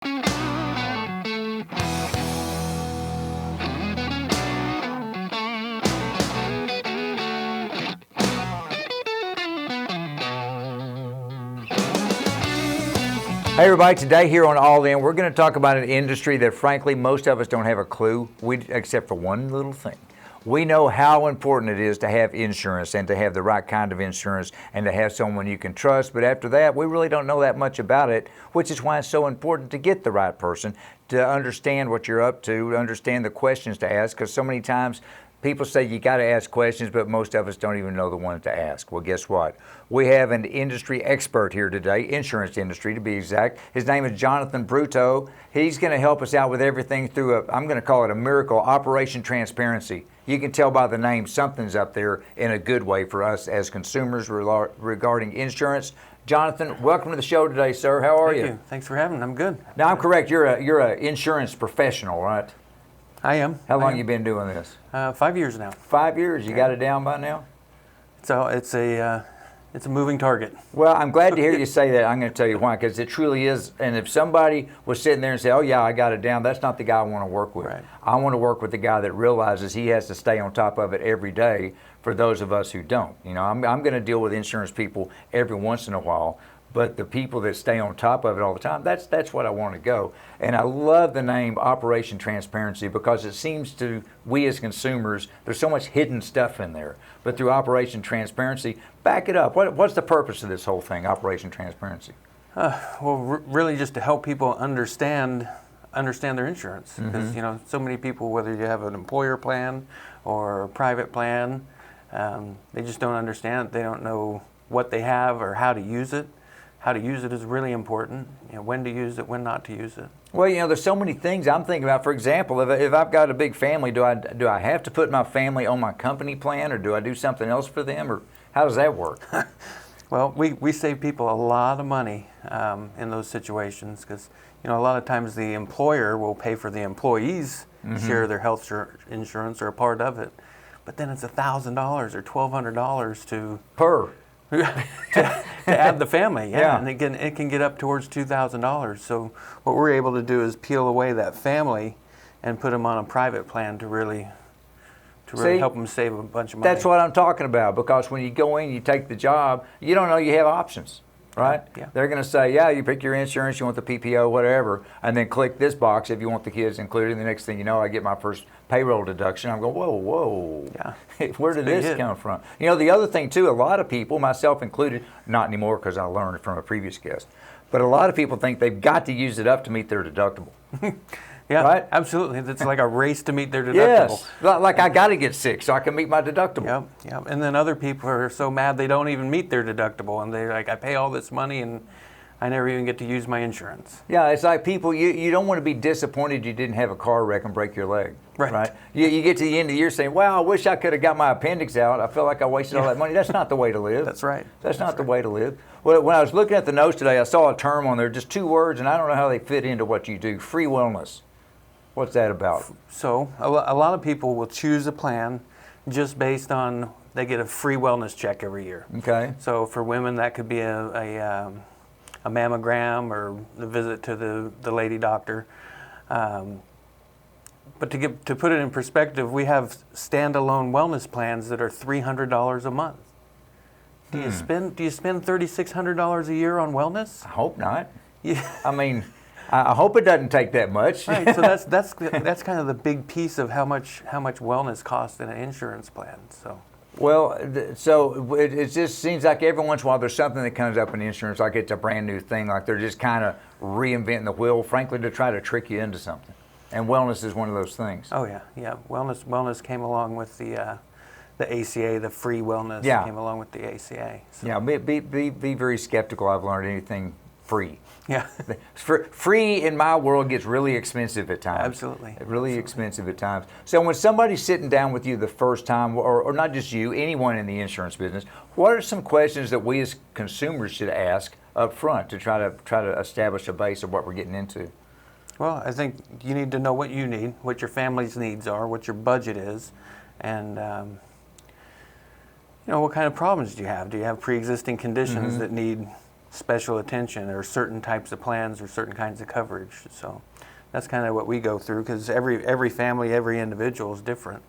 Hey everybody, today here on All In, we're going to talk about an industry that frankly most of us don't have a clue, except for one little thing. We know how important it is to have insurance and to have the right kind of insurance and to have someone you can trust, but after that we really don't know that much about it, which is why it's so important to get the right person, to understand what you're up to understand the questions to ask, because so many times people say you got to ask questions, but most of us don't even know the ones to ask. Well, guess what? We have an industry expert here today, insurance industry to be exact. His name is Jonathan Bruto. He's going to help us out with everything through I'm going to call it a miracle, Operation Transparency. You can tell by the name something's up there in a good way for us as consumers regarding insurance. Jonathan, welcome to the show today, sir. How are you? Thank you. Thanks for having me. I'm good. Now, I'm correct. You're a insurance professional, right? I am. How long you been doing this? 5 years now. 5 years. You got it down by now? So it's a moving target. Well, I'm glad to hear you say that. I'm going to tell you why, because it truly is. And if somebody was sitting there and say, "Oh yeah, I got it down," that's not the guy I want to work with. Right. I want to work with the guy that realizes he has to stay on top of it every day. For those of us who don't, I'm going to deal with insurance people every once in a while. But the people that stay on top of it all the time, that's what I want to go. And I love the name Operation Transparency because it seems to, we as consumers, there's so much hidden stuff in there. But through Operation Transparency, back it up. What's the purpose of this whole thing, Operation Transparency? Really just to help people understand their insurance. Because, so many people, whether you have an employer plan or a private plan, they just don't understand. They don't know what they have or how to use it. How to use it is really important. When to use it, when not to use it. Well, there's so many things I'm thinking about. For example, if I've got a big family, do I have to put my family on my company plan, or do I do something else for them, or how does that work? Well, we save people a lot of money in those situations because a lot of times the employer will pay for the employees' share of their health insurance or a part of it, but then it's $1,000 or $1,200 to add the family, and it can get up towards $2,000. So what we're able to do is peel away that family and put them on a private plan to really help them save a bunch of money. That's what I'm talking about, because when you go in, you take the job, you don't know you have options, right? Yeah. They're going to say, yeah, you pick your insurance, you want the PPO, whatever, and then click this box if you want the kids included. And the next thing you know, I get my first payroll deduction. I'm going, whoa. Yeah. Where did this come from? The other thing too, a lot of people, myself included, not anymore because I learned from a previous guest, but a lot of people think they've got to use it up to meet their deductible. Yeah, right? Absolutely. It's like a race to meet their deductible. Yes, like I got to get sick so I can meet my deductible. Yep. And then other people are so mad they don't even meet their deductible, and they're like, I pay all this money and I never even get to use my insurance. Yeah, it's like people, you don't want to be disappointed you didn't have a car wreck and break your leg. Right? You get to the end of the year saying, wow, I wish I could have got my appendix out. I feel like I wasted all that money. That's not the way to live. That's right. That's not the way to live. Well, when I was looking at the notes today, I saw a term on there, just 2 words, and I don't know how they fit into what you do. Free wellness. What's that about? So a lot of people will choose a plan just based on they get a free wellness check every year. Okay. So for women, that could be a mammogram or the visit to the lady doctor. But to put it in perspective, we have standalone wellness plans that are $300 a month. Do you spend $3,600 a year on wellness? I hope not. Yeah. I mean, I hope it doesn't take that much. Right. So that's kind of the big piece of how much wellness costs in an insurance plan. So. Well, so it just seems like every once in a while there's something that comes up in insurance, like it's a brand new thing, like they're just kind of reinventing the wheel, frankly, to try to trick you into something. And wellness is one of those things. Oh yeah. Wellness came along with the ACA, the free wellness came along with the ACA. So. Yeah, be very skeptical. I've learned anything free. Yeah. Free in my world gets really expensive at times. Absolutely. Really expensive at times. So when somebody's sitting down with you the first time, or not just you, anyone in the insurance business, what are some questions that we as consumers should ask up front to try to establish a base of what we're getting into? Well, I think you need to know what you need, what your family's needs are, what your budget is, and what kind of problems do you have? Do you have pre-existing conditions that need special attention or certain types of plans or certain kinds of coverage. So that's kind of what we go through, because every family, every individual is different.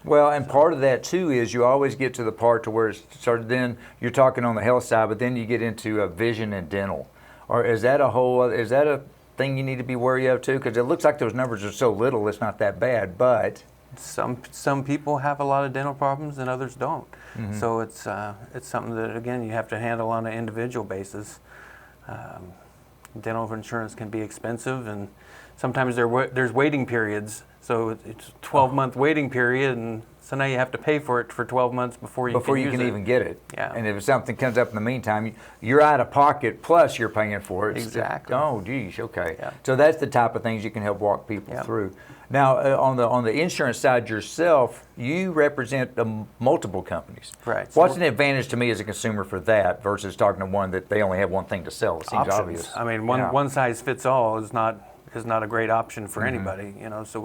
Well, and part of that too is you always get to the part to where it's started. Then you're talking on the health side, but then you get into vision and dental. Or is that a thing you need to be wary of too? Because it looks like those numbers are so little, it's not that bad. But some people have a lot of dental problems and others don't. So it's something that, again, you have to handle on an individual basis. Dental insurance can be expensive, and sometimes there's waiting periods. So it's a 12-month waiting period, and so now you have to pay for it for 12 months before you can even get it. Yeah. And if something comes up in the meantime, you're out of pocket plus you're paying for it. Exactly. Oh, geez. Okay. Yeah. So that's the type of things you can help walk people through. Now, on the insurance side yourself, you represent multiple companies. Right. What's an advantage to me as a consumer for that versus talking to one that they only have one thing to sell? It seems options. obvious. I mean, one size fits all is not a great option for anybody. So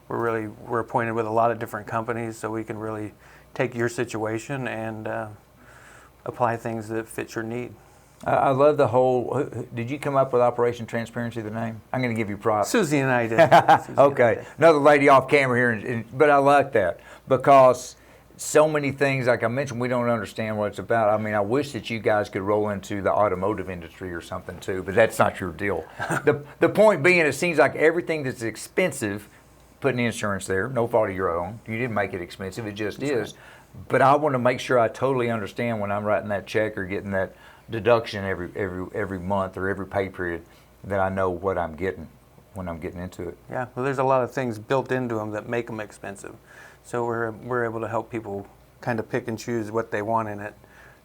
we're appointed with a lot of different companies, so we can really take your situation and apply things that fit your need. I love the whole. Did you come up with Operation Transparency, the name? I'm going to give you props. Susie and I did. Okay, another lady off camera here, but I like that because so many things, like I mentioned, we don't understand what it's about. I mean, I wish that you guys could roll into the automotive industry or something too, but that's not your deal. The point being, it seems like everything that's expensive, putting insurance there, no fault of your own. You didn't make it expensive, it just is. Right. But I want to make sure I totally understand when I'm writing that check or getting that deduction every month or every pay period, that I know what I'm getting when I'm getting into it. Yeah, well, there's a lot of things built into them that make them expensive. So we're able to help people kind of pick and choose what they want in it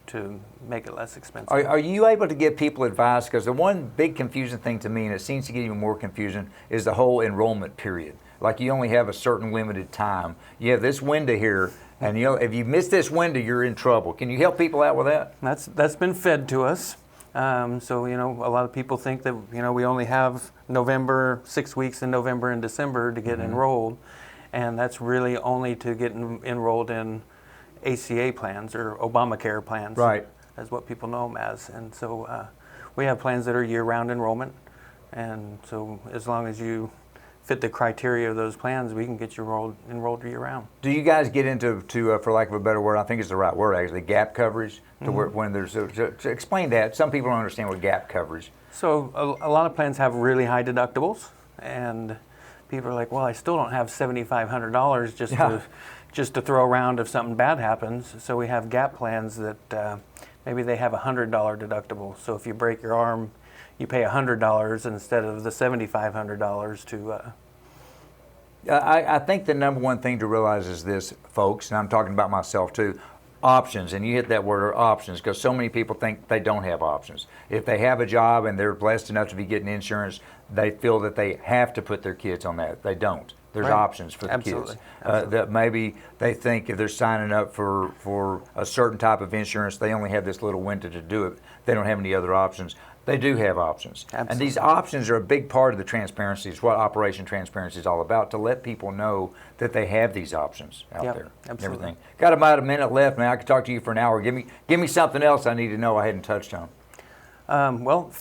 to make it less expensive. Are you able to give people advice? Because the one big confusing thing to me, and it seems to get even more confusion, is the whole enrollment period. Like you only have a certain limited time. You have this window here, and if you miss this window, you're in trouble. Can you help people out with that? That's been fed to us. So a lot of people think that we only have 6 weeks in November and December to get enrolled, and that's really only to get enrolled in ACA plans or Obamacare plans. Right. As what people know them as. And so we have plans that are year-round enrollment, and so as long as you fit the criteria of those plans, we can get you enrolled year-round. Do you guys get into, for lack of a better word, I think it's the right word actually, gap coverage? To where, when there's to explain that. Some people don't understand what gap coverage. So a lot of plans have really high deductibles, and people are like, well, I still don't have $7,500 just to throw around if something bad happens. So we have gap plans that maybe they have a $100 deductible. So if you break your arm, you pay $100 instead of the $7,500 to. I think the number one thing to realize is this, folks, and I'm talking about myself too, options, and you hit that word, are options, because so many people think they don't have options. If they have a job and they're blessed enough to be getting insurance, they feel that they have to put their kids on that. They don't. There's options for the kids. That maybe they think if they're signing up for a certain type of insurance, they only have this little window to do it. They don't have any other options. They do have options. Absolutely. And these options are a big part of the transparency. It's what Operation Transparency is all about, to let people know that they have these options out there. Absolutely. Everything. Got about a minute left, man. I could talk to you for an hour. Give me something else I need to know I hadn't touched on. Well,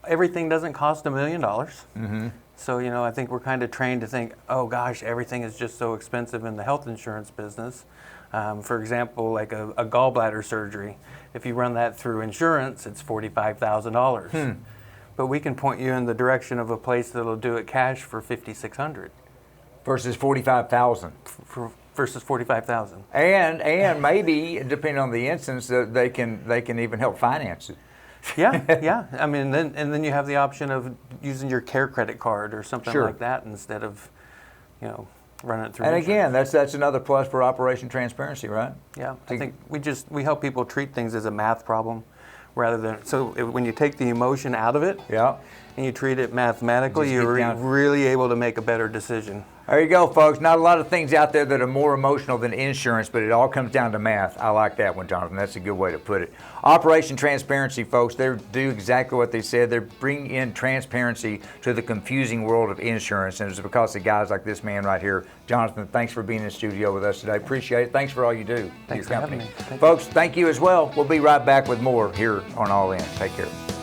everything doesn't cost $1 million. Mm-hmm. So, I think we're kind of trained to think, oh gosh, everything is just so expensive in the health insurance business. For example, like a gallbladder surgery. If you run that through insurance, it's $45,000. But we can point you in the direction of a place that'll do it cash for $5,600. Versus $45,000. Versus $45,000. And maybe, depending on the instance, they can even help finance it. Yeah. I mean, then you have the option of using your care credit card or something like that instead of, running it through. And insurance. again, that's another plus for Operation Transparency, right? Yeah, I think we help people treat things as a math problem, rather than when you take the emotion out of it. Yeah. and you treat it mathematically, Just get you're down- really able to make a better decision. There you go, folks. Not a lot of things out there that are more emotional than insurance, but it all comes down to math. I like that one, Jonathan. That's a good way to put it. Operation Transparency, folks. They do exactly what they said. They bring in transparency to the confusing world of insurance, and it's because of guys like this man right here. Jonathan, thanks for being in the studio with us today. Appreciate it. Thanks for all you do. Thanks your for having company. me. Thank you. Folks, thank you as well. We'll be right back with more here on All In. Take care.